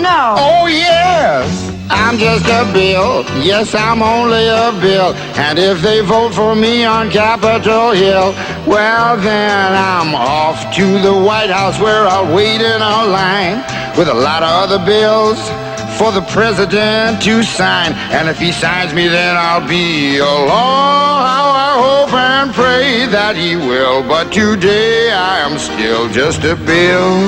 no. Oh, yes. I'm just a bill. Yes, I'm only a bill. And if they vote for me on Capitol Hill, well, then I'm off to the White House where I'll wait in a line with a lot of other bills for the president to sign. And if he signs me, then I'll be a law. How I hope and pray that he will. But today I am still just a bill.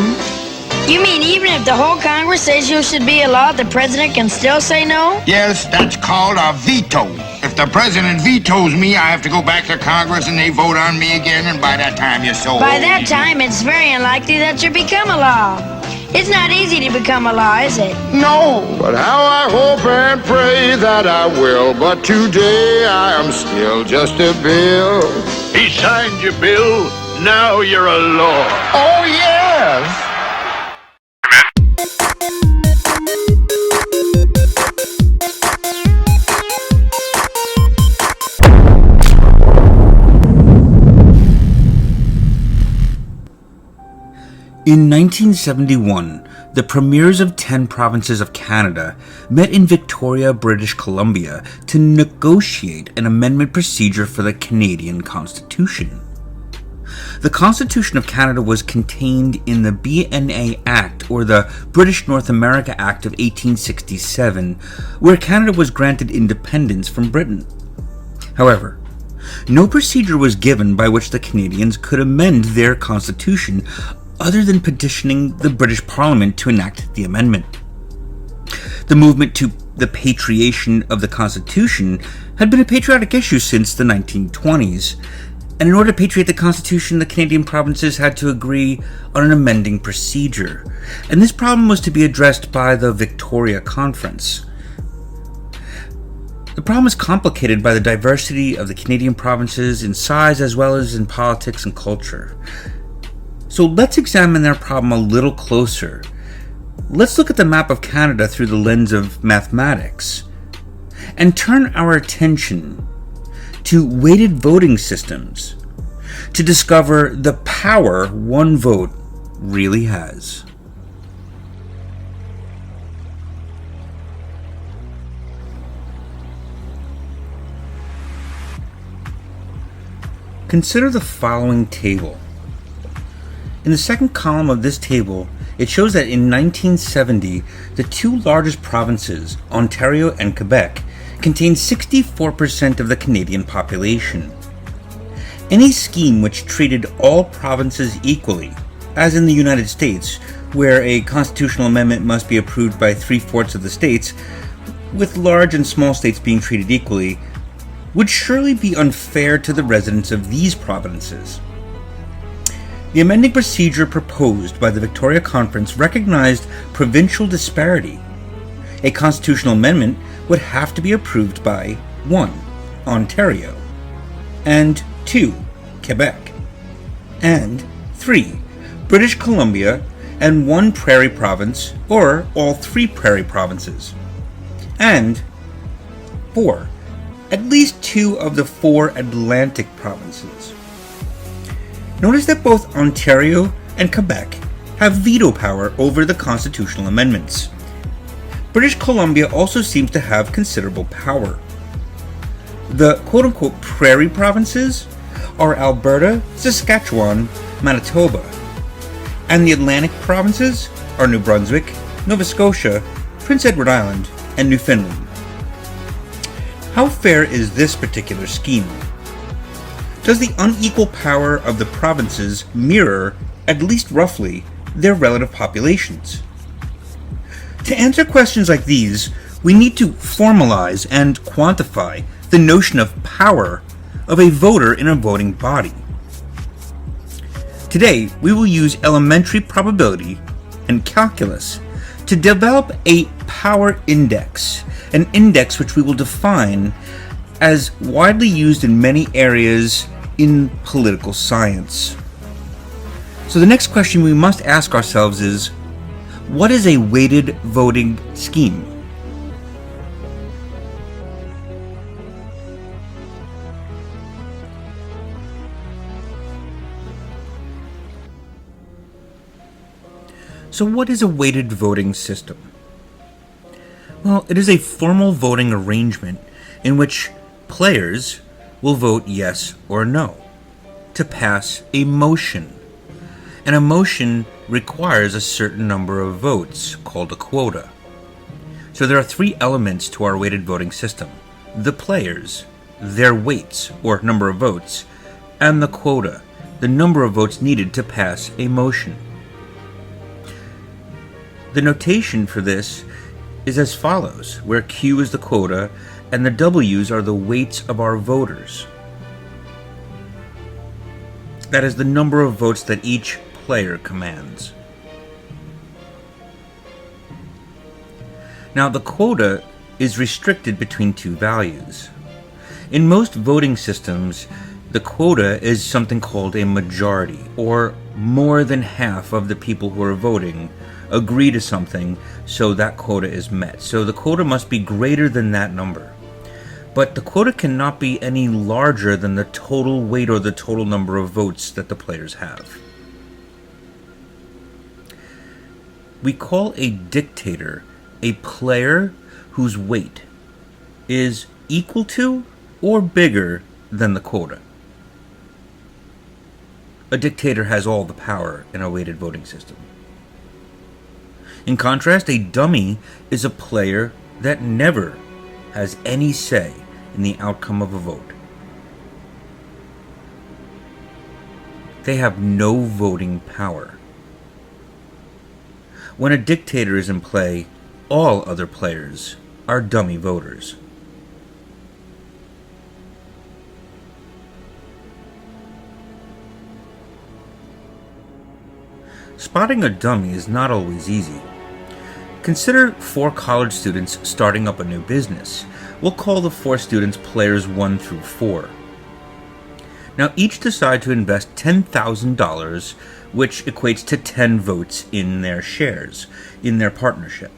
You mean even if the whole Congress says you should be a law, the president can still say no? Yes, that's called a veto. If the president vetoes me, I have to go back to Congress and they vote on me again, and by that time you're so By old. that time, it's very unlikely that you'll become a law. It's not easy to become a law, is it? No, but how I hope and pray that I will. But today I am still just a bill. He signed your bill. Now you're a law. Oh, yes. In 1971, the premiers of 10 provinces of Canada met in Victoria, British Columbia to negotiate an amendment procedure for the Canadian Constitution. The Constitution of Canada was contained in the BNA Act, or the British North America Act of 1867, where Canada was granted independence from Britain. However, no procedure was given by which the Canadians could amend their constitution other than petitioning the British Parliament to enact the amendment. The movement to the patriation of the Constitution had been a patriotic issue since the 1920s, and in order to patriate the Constitution, the Canadian provinces had to agree on an amending procedure, and this problem was to be addressed by the Victoria Conference. The problem is complicated by the diversity of the Canadian provinces in size as well as in politics and culture. So let's examine their problem a little closer. Let's look at the map of Canada through the lens of mathematics and turn our attention to weighted voting systems to discover the power one vote really has. Consider the following table. In the second column of this table, it shows that in 1970, the two largest provinces, Ontario and Quebec, contained 64% of the Canadian population. Any scheme which treated all provinces equally, as in the United States, where a constitutional amendment must be approved by 3/4 of the states, with large and small states being treated equally, would surely be unfair to the residents of these provinces. The amending procedure proposed by the Victoria Conference recognized provincial disparity. A constitutional amendment would have to be approved by 1. Ontario, and 2. Quebec, and 3. British Columbia, and 1 prairie province, or all 3 prairie provinces, and 4. At least 2 of the 4 Atlantic provinces. Notice that both Ontario and Quebec have veto power over the constitutional amendments. British Columbia also seems to have considerable power. The quote-unquote prairie provinces are Alberta, Saskatchewan, Manitoba, and the Atlantic provinces are New Brunswick, Nova Scotia, Prince Edward Island, and Newfoundland. How fair is this particular scheme? Does the unequal power of the provinces mirror, at least roughly, their relative populations? To answer questions like these, we need to formalize and quantify the notion of power of a voter in a voting body. Today, we will use elementary probability and calculus to develop a power index, an index which we will define as widely used in many areas in political science. So the next question we must ask ourselves is, what is a weighted voting scheme? So what is a weighted voting system? Well, it is a formal voting arrangement in which players will vote yes or no to pass a motion. And a motion requires a certain number of votes, called a quota. So there are three elements to our weighted voting system: the players, their weights, or number of votes, and the quota, the number of votes needed to pass a motion. The notation for this is as follows, where Q is the quota and the W's are the weights of our voters. That is the number of votes that each player commands. Now, the quota is restricted between two values. In most voting systems, the quota is something called a majority, or more than half of the people who are voting agree to something, so that quota is met. So the quota must be greater than that number. But the quota cannot be any larger than the total weight or the total number of votes that the players have. We call a dictator a player whose weight is equal to or bigger than the quota. A dictator has all the power in a weighted voting system. In contrast, a dummy is a player that never has any say in the outcome of a vote. They have no voting power. When a dictator is in play, all other players are dummy voters. Spotting a dummy is not always easy. Consider 4 college students starting up a new business. We'll call the 4 students players 1 through 4. Now each decide to invest $10,000, which equates to 10 votes in their shares, in their partnership.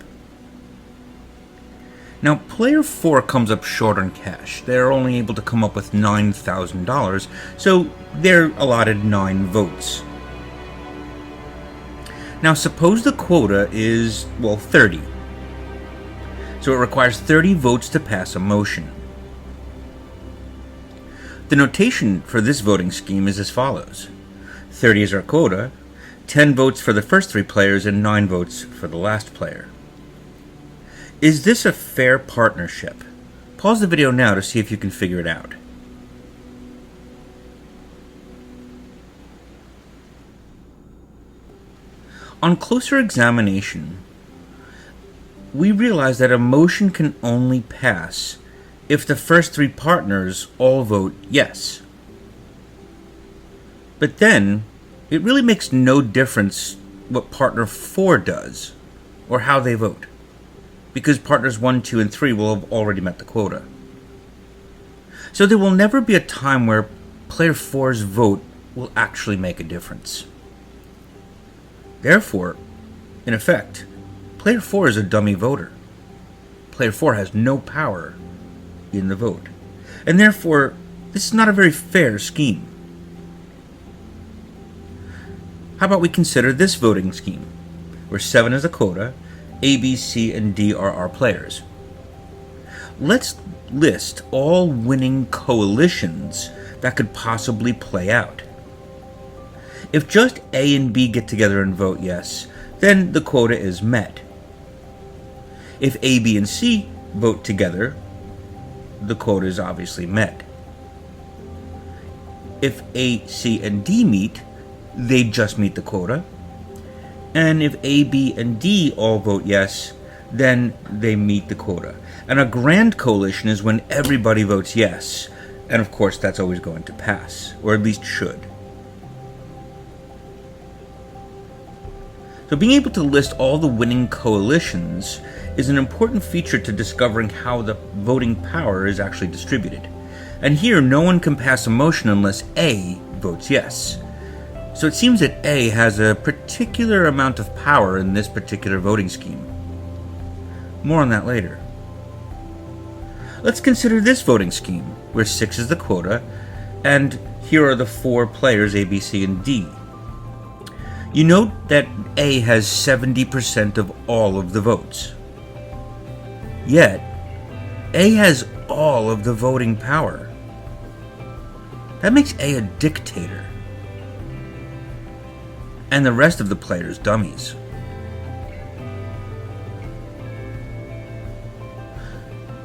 Now player 4 comes up short on cash. They're only able to come up with $9,000, so they're allotted 9 votes. Now suppose the quota is, 30. So it requires 30 votes to pass a motion. The notation for this voting scheme is as follows. 30 is our quota, 10 votes for the first 3 players, and 9 votes for the last player. Is this a fair partnership? Pause the video now to see if you can figure it out. On closer examination, we realize that a motion can only pass if the first 3 partners all vote yes. But then, it really makes no difference what partner 4 does, or how they vote, because partners 1, 2, and 3 will have already met the quota. So there will never be a time where player 4's vote will actually make a difference. Therefore, in effect, player 4 is a dummy voter. Player 4 has no power in the vote, and therefore, this is not a very fair scheme. How about we consider this voting scheme, where 7 is a quota, A, B, C, and D are our players. Let's list all winning coalitions that could possibly play out. If just A and B get together and vote yes, then the quota is met. If A, B, and C vote together, the quota is obviously met. If A, C, and D meet, they just meet the quota. And if A, B, and D all vote yes, then they meet the quota. And a grand coalition is when everybody votes yes. And of course, that's always going to pass, or at least should. So being able to list all the winning coalitions is an important feature to discovering how the voting power is actually distributed. And here, no one can pass a motion unless A votes yes. So it seems that A has a particular amount of power in this particular voting scheme. More on that later. Let's consider this voting scheme, where 6 is the quota, and here are the 4 players A, B, C, and D. You note that A has 70% of all of the votes. Yet, A has all of the voting power. That makes A a dictator, and the rest of the players dummies.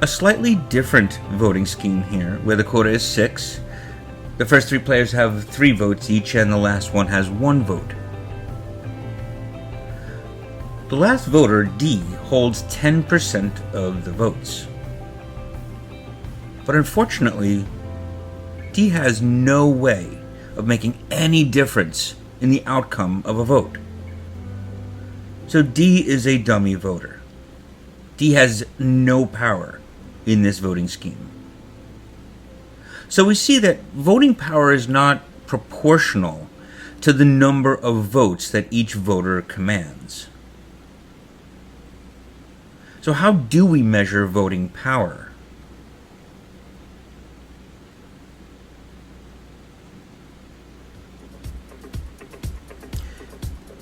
A slightly different voting scheme here, where the quota is 6. The first 3 players have 3 votes each, and the last one has 1 vote. The last voter, D, holds 10% of the votes. But unfortunately, D has no way of making any difference in the outcome of a vote. So D is a dummy voter. D has no power in this voting scheme. So we see that voting power is not proportional to the number of votes that each voter commands. So how do we measure voting power?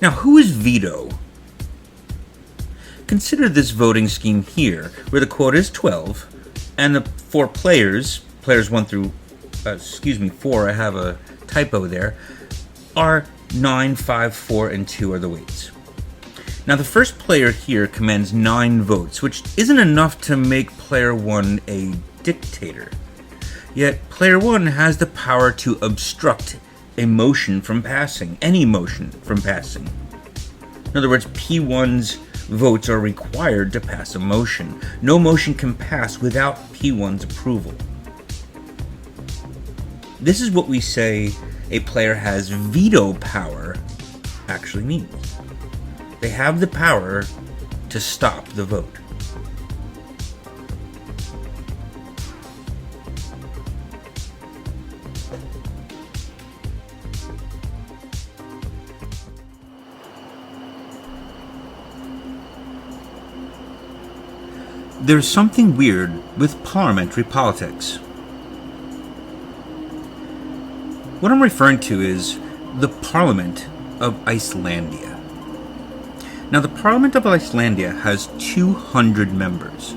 Now, who is veto? Consider this voting scheme here, where the quota is 12, and the 4 players, players 1 through, 4, I have a typo there, are 9, 5, 4, and 2 are the weights. Now the first player here commands 9 votes, which isn't enough to make player 1 a dictator. Yet player 1 has the power to obstruct a motion from passing, any motion from passing. In other words, P1's votes are required to pass a motion. No motion can pass without P1's approval. This is what we say a player has veto power actually means. They have the power to stop the vote. There's something weird with parliamentary politics. What I'm referring to is the Parliament of Icelandia. Now, the Parliament of Icelandia has 200 members,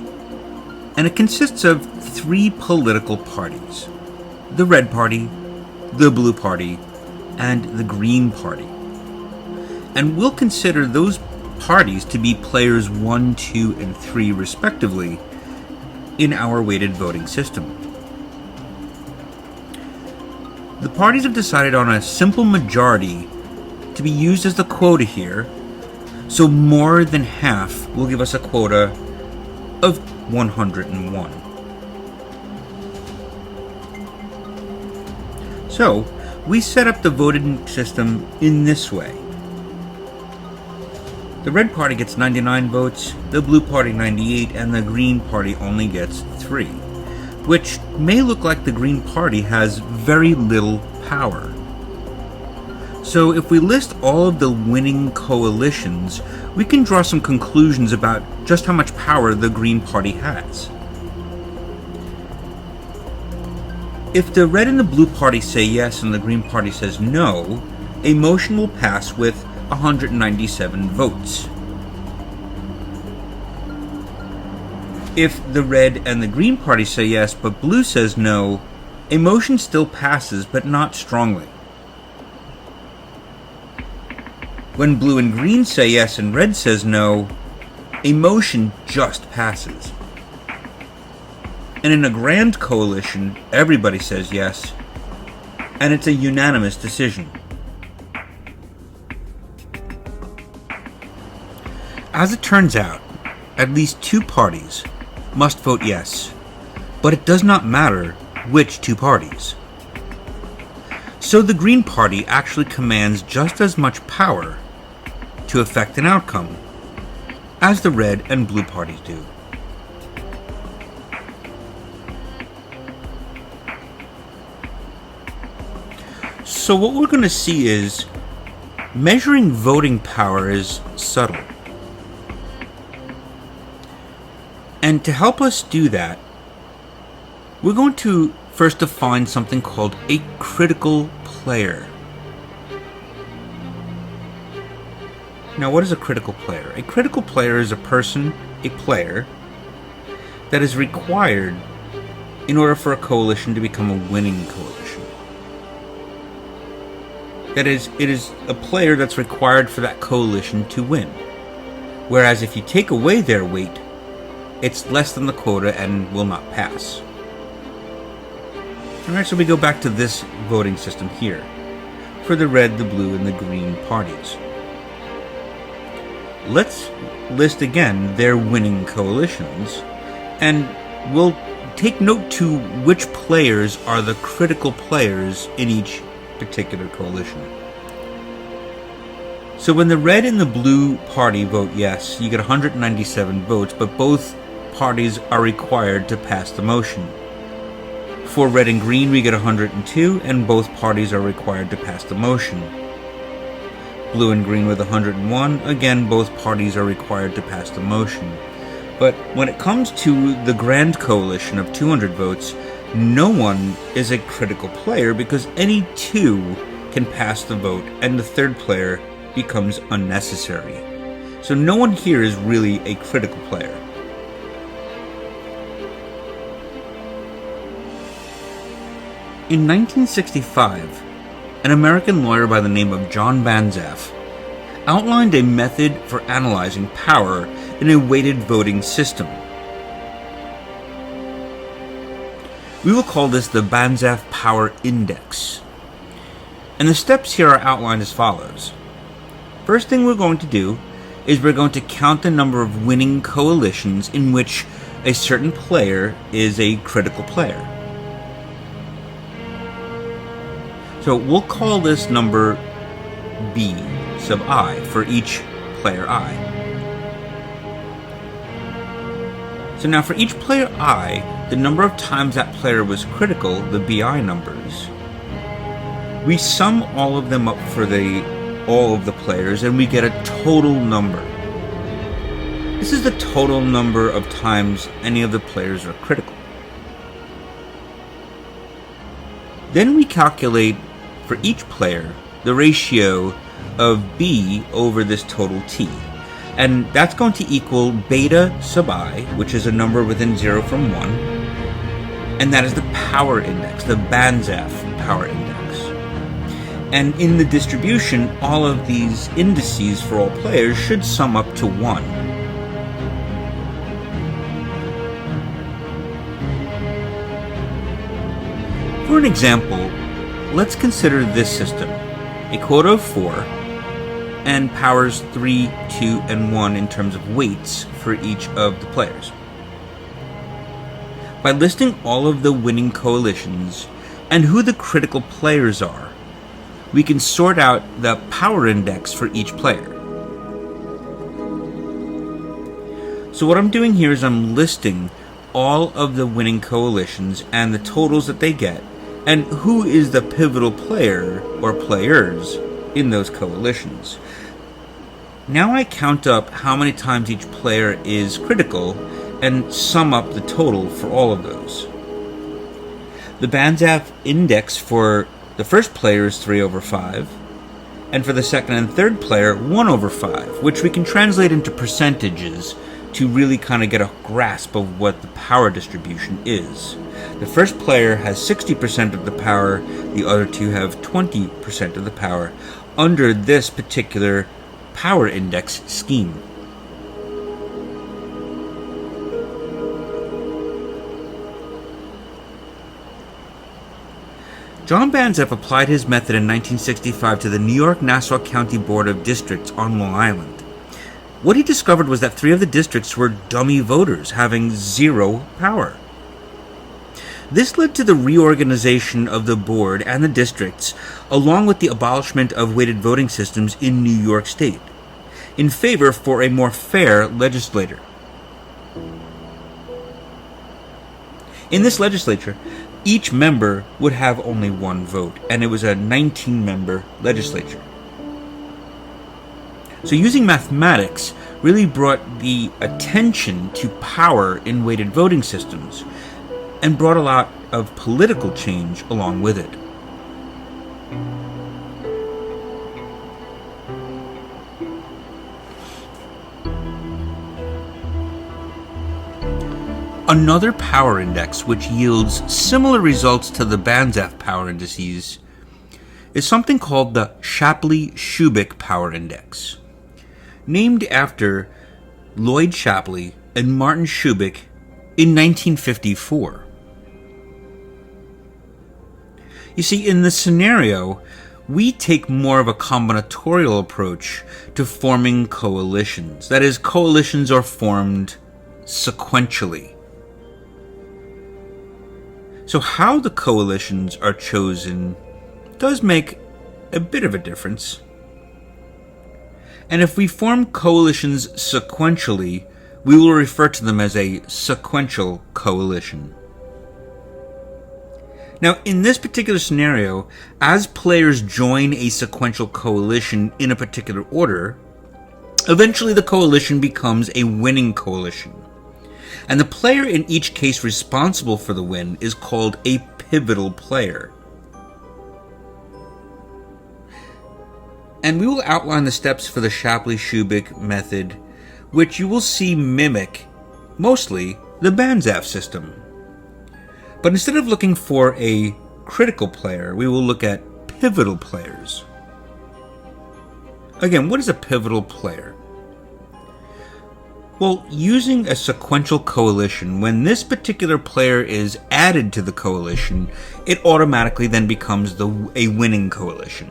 and it consists of 3 political parties: the Red Party, the Blue Party, and the Green Party. And we'll consider those parties to be players 1, 2, and 3 respectively in our weighted voting system. The parties have decided on a simple majority to be used as the quota here, so more than half will give us a quota of 101. So, we set up the voting system in this way. The Red Party gets 99 votes, the Blue Party 98, and the Green Party only gets 3, which may look like the Green Party has very little power. So if we list all of the winning coalitions, we can draw some conclusions about just how much power the Green Party has. If the Red and the Blue Party say yes and the Green Party says no, a motion will pass with 197 votes. If the Red and the Green Party say yes but Blue says no, a motion still passes but not strongly. When Blue and Green say yes and Red says no, a motion just passes. And in a grand coalition, everybody says yes, and it's a unanimous decision. As it turns out, at least 2 parties must vote yes, but it does not matter which 2 parties. So the Green Party actually commands just as much power to affect an outcome as the Red and Blue parties do. So what we're going to see is measuring voting power is subtle. And to help us do that, we're going to first define something called a critical player. Now, what is a critical player? A critical player is a person, a player, that is required in order for a coalition to become a winning coalition. That is, it is a player that's required for that coalition to win. Whereas if you take away their weight, it's less than the quota and will not pass. Alright, so we go back to this voting system here, for the red, the blue, and the green parties. Let's list again their winning coalitions, and we'll take note to which players are the critical players in each particular coalition. So when the red and the blue party vote yes, you get 197 votes, but both parties are required to pass the motion. For red and green, we get 102, and both parties are required to pass the motion. Blue and green with 101, again, both parties are required to pass the motion. But when it comes to the grand coalition of 200 votes, no one is a critical player because any two can pass the vote, and the third player becomes unnecessary. So no one here is really a critical player. In 1965, an American lawyer by the name of John Banzhaf outlined a method for analyzing power in a weighted voting system. We will call this the Banzhaf Power Index. And the steps here are outlined as follows. First thing we're going to do is we're going to count the number of winning coalitions in which a certain player is a critical player. So we'll call this number B sub I for each player I. So now for each player I, the number of times that player was critical, the BI numbers, we sum all of them up for all of the players and we get a total number. This is the total number of times any of the players are critical. Then we calculate for each player the ratio of B over this total T. And that's going to equal beta sub I, which is a number within 0 from 1. And that is the power index, the Banzhaf power index. And in the distribution, all of these indices for all players should sum up to 1. For an example, let's consider this system. A quota of 4 and powers 3, 2, and 1 in terms of weights for each of the players. By listing all of the winning coalitions and who the critical players are, we can sort out the power index for each player. So what I'm doing here is I'm listing all of the winning coalitions and the totals that they get, and who is the pivotal player or players in those coalitions. Now I count up how many times each player is critical and sum up the total for all of those. The Banzhaf index for the first player is 3 over 5, and for the second and third player, 1 over 5, which we can translate into percentages to really kind of get a grasp of what the power distribution is. The first player has 60% of the power, the other two have 20% of the power under this particular power index scheme. John Banzhaf applied his method in 1965 to the New York-Nassau County Board of Districts on Long Island. What he discovered was that 3 of the districts were dummy voters, having 0 power. This led to the reorganization of the board and the districts, along with the abolishment of weighted voting systems in New York State, in favor for a more fair legislature. In this legislature, each member would have only 1 vote, and it was a 19-member legislature. So using mathematics really brought the attention to power in weighted voting systems, and brought a lot of political change along with it. Another power index which yields similar results to the Banzhaf power indices is something called the Shapley-Shubik power index, named after Lloyd Shapley and Martin Shubik in 1954. You see, in this scenario, we take more of a combinatorial approach to forming coalitions. That is, coalitions are formed sequentially. So how the coalitions are chosen does make a bit of a difference. And if we form coalitions sequentially, we will refer to them as a sequential coalition. Now, in this particular scenario, as players join a sequential coalition in a particular order, eventually the coalition becomes a winning coalition. And the player in each case responsible for the win is called a pivotal player. And we will outline the steps for the Shapley-Shubik method, which you will see mimic, mostly, the Banzhaf system. But instead of looking for a critical player, we will look at pivotal players. Again, what is a pivotal player? Well, using a sequential coalition, when this particular player is added to the coalition, it automatically then becomes a winning coalition.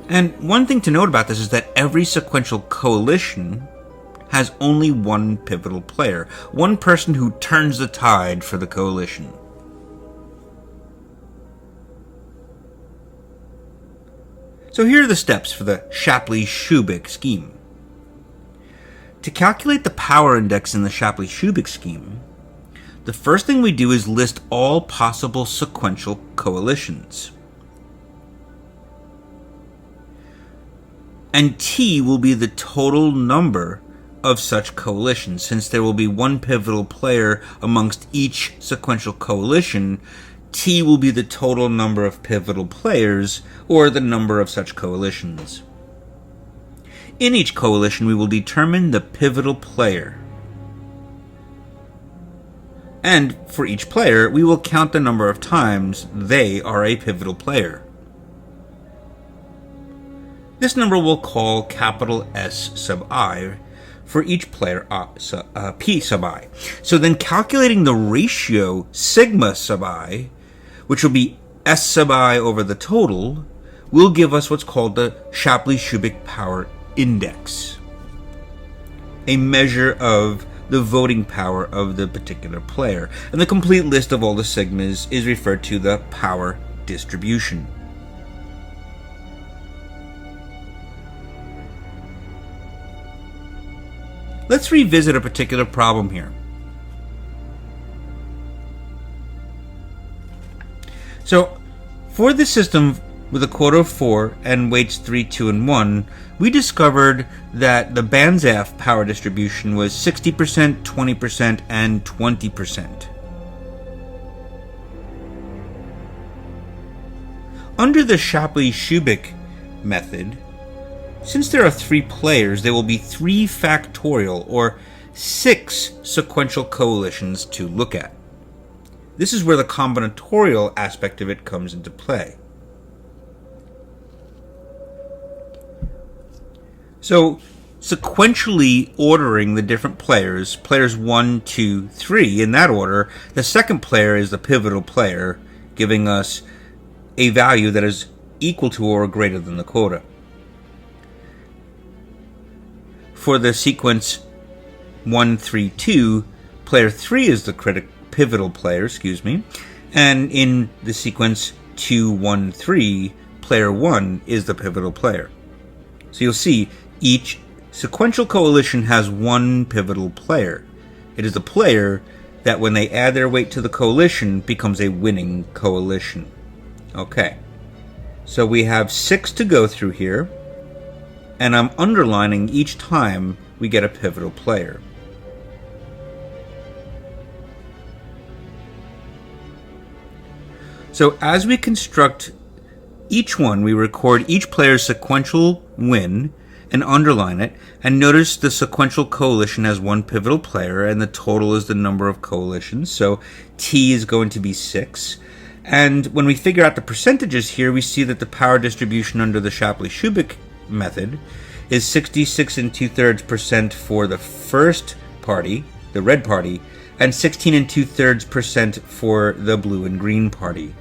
And one thing to note about this is that every sequential coalition has only one pivotal player, one person who turns the tide for the coalition. So here are the steps for the Shapley-Shubik scheme. To calculate the power index in the Shapley-Shubik scheme, the first thing we do is list all possible sequential coalitions. And T will be the total number of such coalitions. Since there will be one pivotal player amongst each sequential coalition, T will be the total number of pivotal players, or the number of such coalitions. In each coalition, we will determine the pivotal player. And for each player, we will count the number of times they are a pivotal player. This number we'll call capital S sub I for each player P sub I. So then calculating the ratio sigma sub I, which will be S sub I over the total, will give us what's called the Shapley-Shubik power index, a measure of the voting power of the particular player. And the complete list of all the sigmas is referred to the power distribution. Let's revisit a particular problem here. So, for this system with a quota of 4 and weights 3, 2, and 1, we discovered that the Banzhaf power distribution was 60%, 20%, and 20%. Under the Shapley-Shubik method, since there are 3 players, there will be 3 factorial, or 6 sequential coalitions to look at. This is where the combinatorial aspect of it comes into play. So, sequentially ordering the different players, players 1, 2, 3, in that order, the second player is the pivotal player, giving us a value that is equal to or greater than the quota. For the sequence 1, 3, 2, player 3 is the pivotal player, and in the sequence 2, 1, 3, player 1 is the pivotal player. So you'll see each sequential coalition has one pivotal player. It is the player that when they add their weight to the coalition becomes a winning coalition. Okay, so we have 6 to go through here, and I'm underlining each time we get a pivotal player. So as we construct each one, we record each player's sequential win and underline it, and notice the sequential coalition has one pivotal player, and the total is the number of coalitions, so T is going to be 6. And when we figure out the percentages here, we see that the power distribution under the Shapley-Shubik method is 66 2/3% for the first party, the red party, and 16 2/3% for the blue and green party.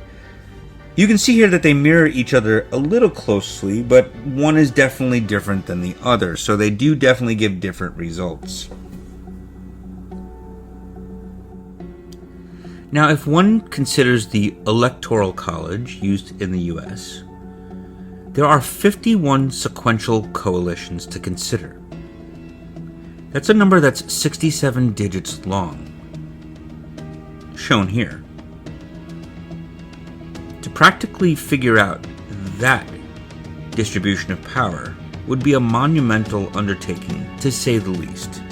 You can see here that they mirror each other a little closely, but one is definitely different than the other, so they do definitely give different results. Now, if one considers the Electoral College used in the US, there are 51 sequential coalitions to consider. That's a number that's 67 digits long, shown here. To practically figure out that distribution of power would be a monumental undertaking, to say the least.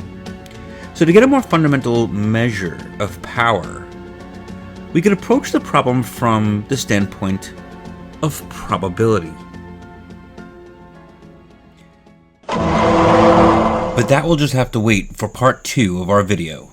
So to get a more fundamental measure of power, we can approach the problem from the standpoint of probability. But that will just have to wait for part 2 of our video.